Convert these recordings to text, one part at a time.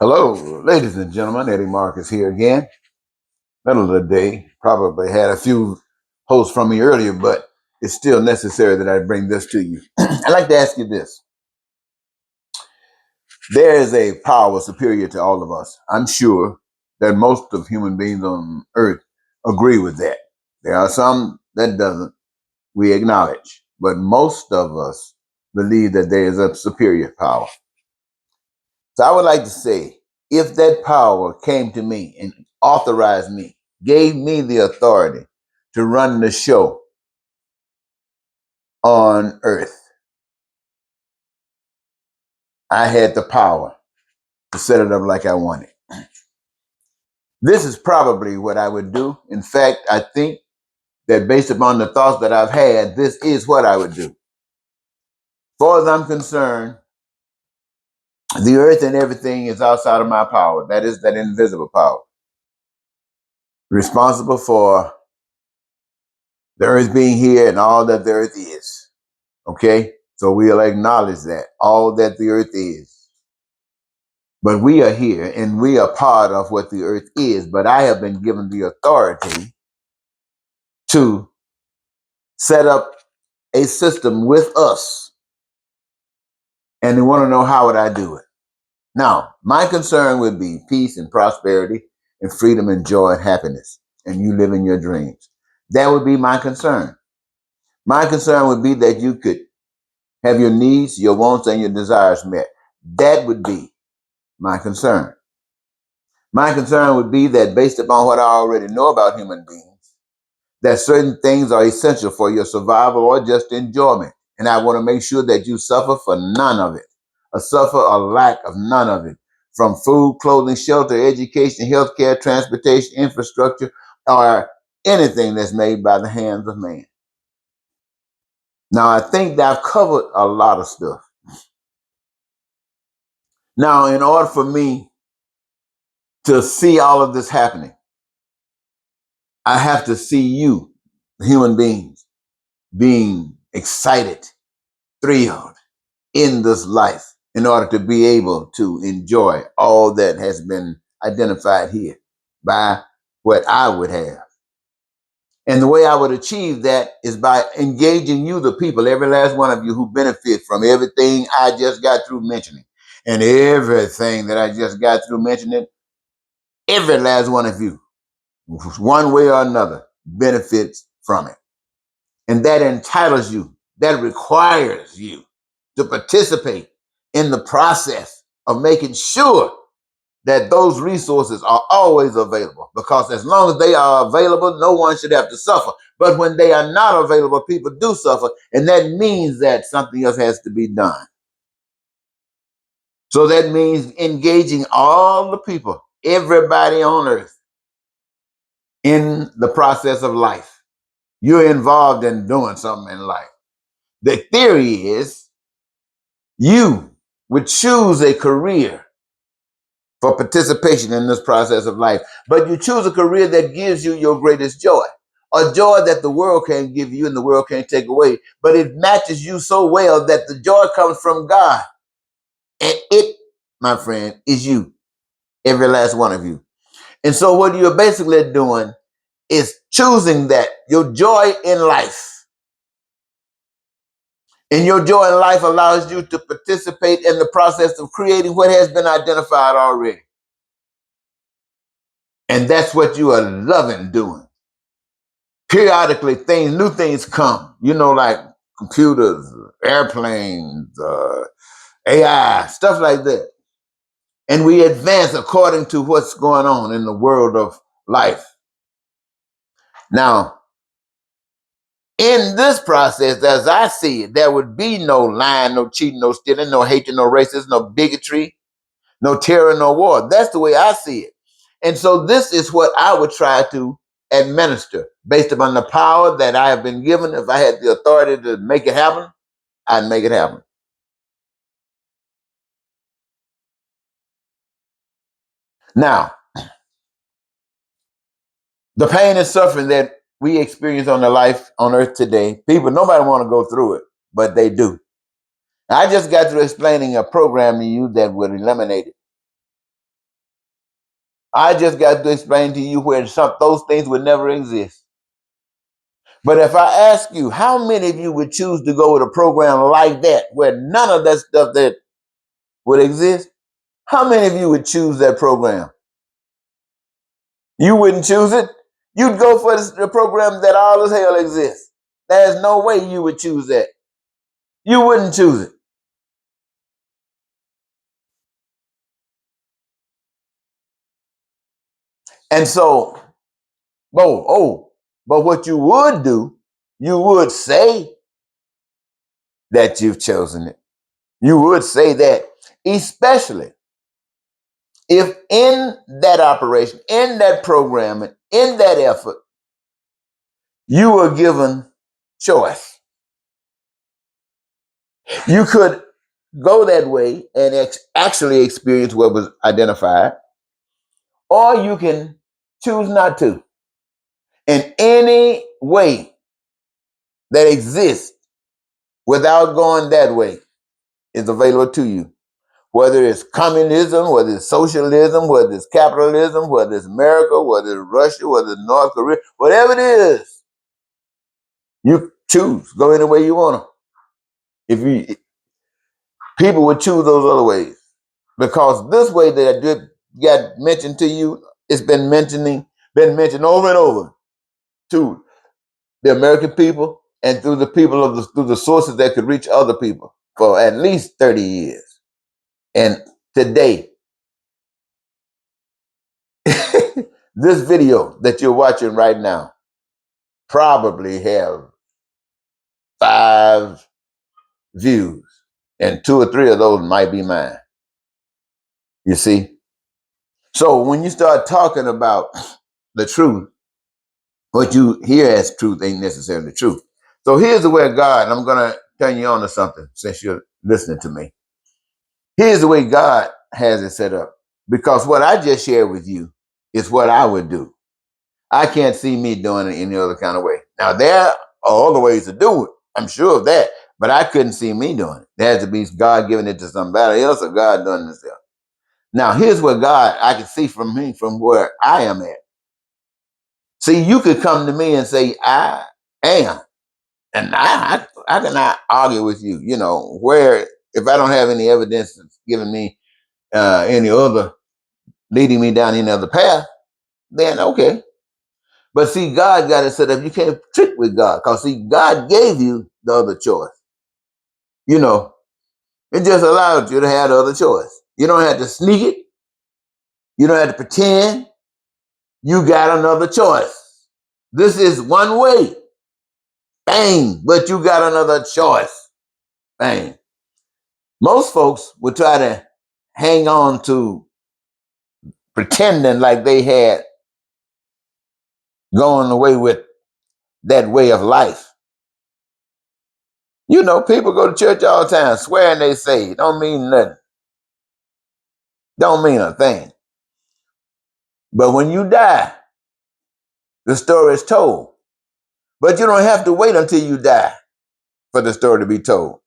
Hello, ladies and gentlemen. Eddie Marcus here again. Middle of the day. Probably had a few hosts from me earlier, but it's still necessary that I bring this to you. I'd like to ask you this. There is a power superior to all of us. I'm sure that most of human beings on earth agree with that. There are some that doesn't, we acknowledge. But most of us believe that there is a superior power. So I would like to say, if that power came to me and authorized me, gave me the authority to run the show on earth, I had the power to set it up like I wanted. This is probably what I would do. In fact, I think that based upon the thoughts that I've had, this is what I would do. As far as I'm concerned, the earth and everything is outside of my power. That is that invisible power. Responsible for the earth being here and all that the earth is. Okay? So we'll acknowledge that, all that the earth is. But we are here and we are part of what the earth is. But I have been given the authority to set up a system with us. And they want to know how would I do it. Now, my concern would be peace and prosperity and freedom and joy and happiness. And you live in your dreams. That would be my concern. My concern would be that you could have your needs, your wants, and your desires met. That would be my concern. My concern would be that based upon what I already know about human beings, that certain things are essential for your survival or just enjoyment. And I want to make sure that you suffer for none of it, or suffer a lack of none of it, from food, clothing, shelter, education, healthcare, transportation, infrastructure, or anything that's made by the hands of man. Now, I think that I've covered a lot of stuff. Now, in order for me to see all of this happening, I have to see you, human beings, being excited, thrilled in this life in order to be able to enjoy all that has been identified here by what I would have. And the way I would achieve that is by engaging you, the people, every last one of you who benefit from everything I just got through mentioning. And everything that I just got through mentioning, every last one of you, one way or another, benefits from it. And that entitles you, that requires you to participate in the process of making sure that those resources are always available. Because as long as they are available, no one should have to suffer. But when they are not available, people do suffer. And that means that something else has to be done. So that means engaging all the people, everybody on earth, in the process of life. You're involved in doing something in life. The theory is you would choose a career for participation in this process of life, but you choose a career that gives you your greatest joy, a joy that the world can't give you and the world can't take away, but it matches you so well that the joy comes from God. And it, my friend, is you, every last one of you. And so what you're basically doing is choosing that, your joy in life. And your joy in life allows you to participate in the process of creating what has been identified already. And that's what you are loving doing. Periodically, new things come, like computers, airplanes, AI, stuff like that. And we advance according to what's going on in the world of life. Now, in this process, as I see it, there would be no lying, no cheating, no stealing, no hatred, no racism, no bigotry, no terror, no war. That's the way I see it. And so this is what I would try to administer based upon the power that I have been given. If I had the authority to make it happen, I'd make it happen. Now, the pain and suffering that we experience on the life on earth today, nobody want to go through it, but they do. I just got through explaining a program to you that would eliminate it. I just got to explain to you where those things would never exist. But if I ask you, how many of you would choose to go with a program like that, where none of that stuff that would exist? How many of you would choose that program? You wouldn't choose it. You'd go for the program that all as hell exists. There's no way you would choose that. You wouldn't choose it. And so, but what you would do, you would say that you've chosen it. You would say that, especially if in that operation, in that programming, in that effort, you were given choice. You could go that way and actually experience what was identified, or you can choose not to. In any way that exists without going that way is available to you. Whether it's communism, whether it's socialism, whether it's capitalism, whether it's America, whether it's Russia, whether it's North Korea, whatever it is, you choose. Go any way you want to. People would choose those other ways, because this way that I did got mentioned to you, it's been mentioned over and over to the American people and through the people through the sources that could reach other people for at least 30 years. And today, this video that you're watching right now probably have 5 views, and 2 or 3 of those might be mine. You see? So when you start talking about the truth, what you hear as truth ain't necessarily truth. So here's the way God, and I'm going to turn you on to something since you're listening to me. Here's the way God has it set up. Because what I just shared with you is what I would do. I can't see me doing it any other kind of way. Now, there are other ways to do it. I'm sure of that. But I couldn't see me doing it. There has to be God giving it to somebody else or God doing it himself. Now, here's what God, I can see from me, from where I am at. See, you could come to me and say, I am. And I cannot argue with you, where if I don't have any evidence that's giving me any other, leading me down any other path, then okay. But see, God got it set up. You can't trick with God, because see, God gave you the other choice. It just allowed you to have the other choice. You don't have to sneak it. You don't have to pretend. You got another choice. This is one way. Bang. But you got another choice. Bang. Most folks would try to hang on to pretending like they had going away with that way of life. People go to church all the time, swearing they say, don't mean nothing. Don't mean a thing. But when you die, the story is told. But you don't have to wait until you die for the story to be told.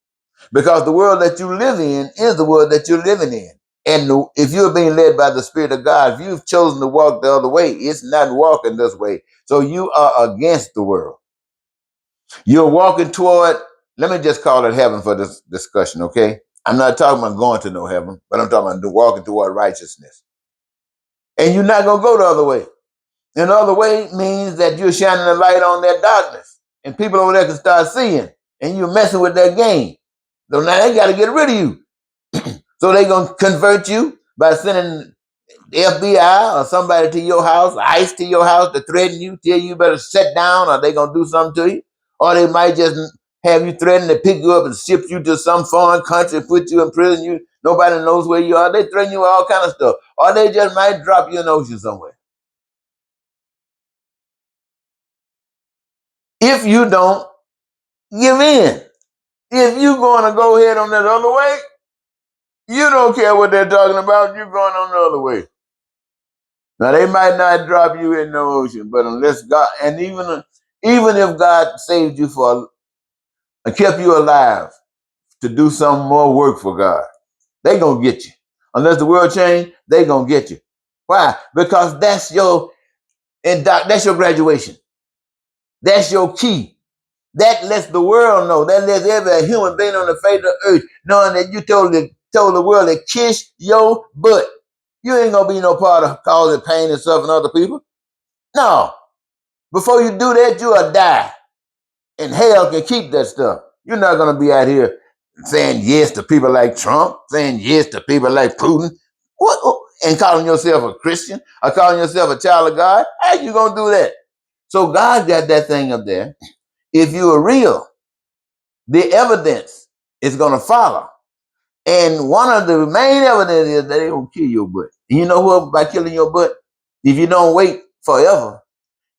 Because the world that you live in is the world that you're living in. And if you're being led by the Spirit of God, if you've chosen to walk the other way, it's not walking this way. So you are against the world. You're walking toward, let me just call it heaven for this discussion, okay? I'm not talking about going to no heaven, but I'm talking about walking toward righteousness. And you're not going to go the other way. And the other way means that you're shining a light on that darkness. And people over there can start seeing. And you're messing with their game. So now they got to get rid of you. So they're going to convert you by sending the FBI or somebody to your house, ICE to your house to threaten you, tell you better sit down or they're going to do something to you. Or they might just have you threatened to pick you up and ship you to some foreign country, put you in prison. Nobody knows where you are. They threaten you with all kind of stuff. Or they just might drop you in the ocean somewhere. If you don't give in. If you're going to go ahead on that other way, you don't care what they're talking about. You're going on the other way. Now they might not drop you in the ocean, but unless God, and even if God saved you and kept you alive to do some more work for God, they gonna get you. Unless the world change, they gonna get you. Why? Because that's your graduation. That's your key. That lets the world know. That lets every human being on the face of the earth knowing that you told the world to kiss your butt. You ain't gonna be no part of causing pain and suffering other people. No. Before you do that, you'll die. And hell can keep that stuff. You're not gonna be out here saying yes to people like Trump, saying yes to people like Putin. What? And calling yourself a Christian or calling yourself a child of God? How you gonna do that? So God got that thing up there. If you are real, the evidence is gonna follow. And one of the main evidence is that they gonna kill your butt. And you know what? By killing your butt, if you don't wait forever,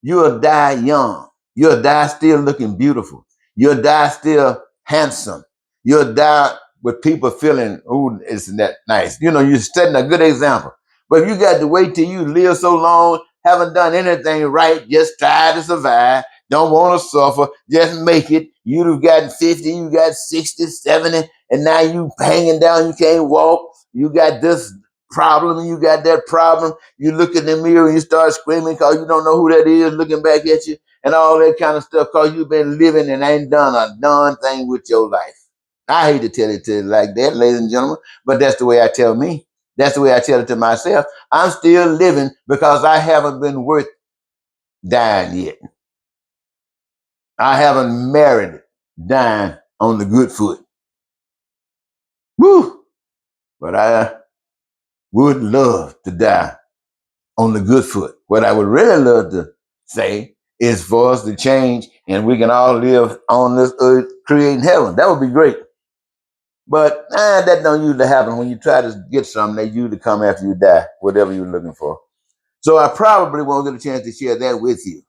you'll die young. You'll die still looking beautiful. You'll die still handsome. You'll die with people feeling, oh, isn't that nice? You know, you're setting a good example. But if you got to wait till you live so long, haven't done anything right, just try to survive, don't want to suffer, just make it. You've gotten 50, you got 60, 70, and now you hanging down, you can't walk. You got this problem, you got that problem. You look in the mirror and you start screaming because you don't know who that is looking back at you and all that kind of stuff because you've been living and ain't done a darn thing with your life. I hate to tell it to you like that, ladies and gentlemen, but that's the way I tell me. That's the way I tell it to myself. I'm still living because I haven't been worth dying yet. I haven't married dying on the good foot. Woo! But I would love to die on the good foot. What I would really love to say is for us to change and we can all live on this earth creating heaven. That would be great. But that don't usually happen. When you try to get something, they usually come after you die, whatever you're looking for. So I probably won't get a chance to share that with you.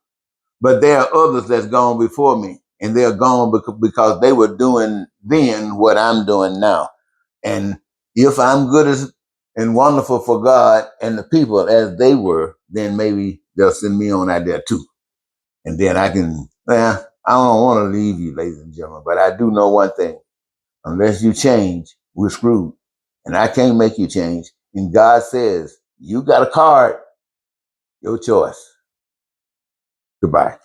But there are others that's gone before me, and they're gone because they were doing then what I'm doing now. And if I'm good as and wonderful for God and the people as they were, then maybe they'll send me on out there too. And then I can, I don't want to leave you, ladies and gentlemen, but I do know one thing. Unless you change, we're screwed. And I can't make you change. And God says, you got a card, your choice. Goodbye.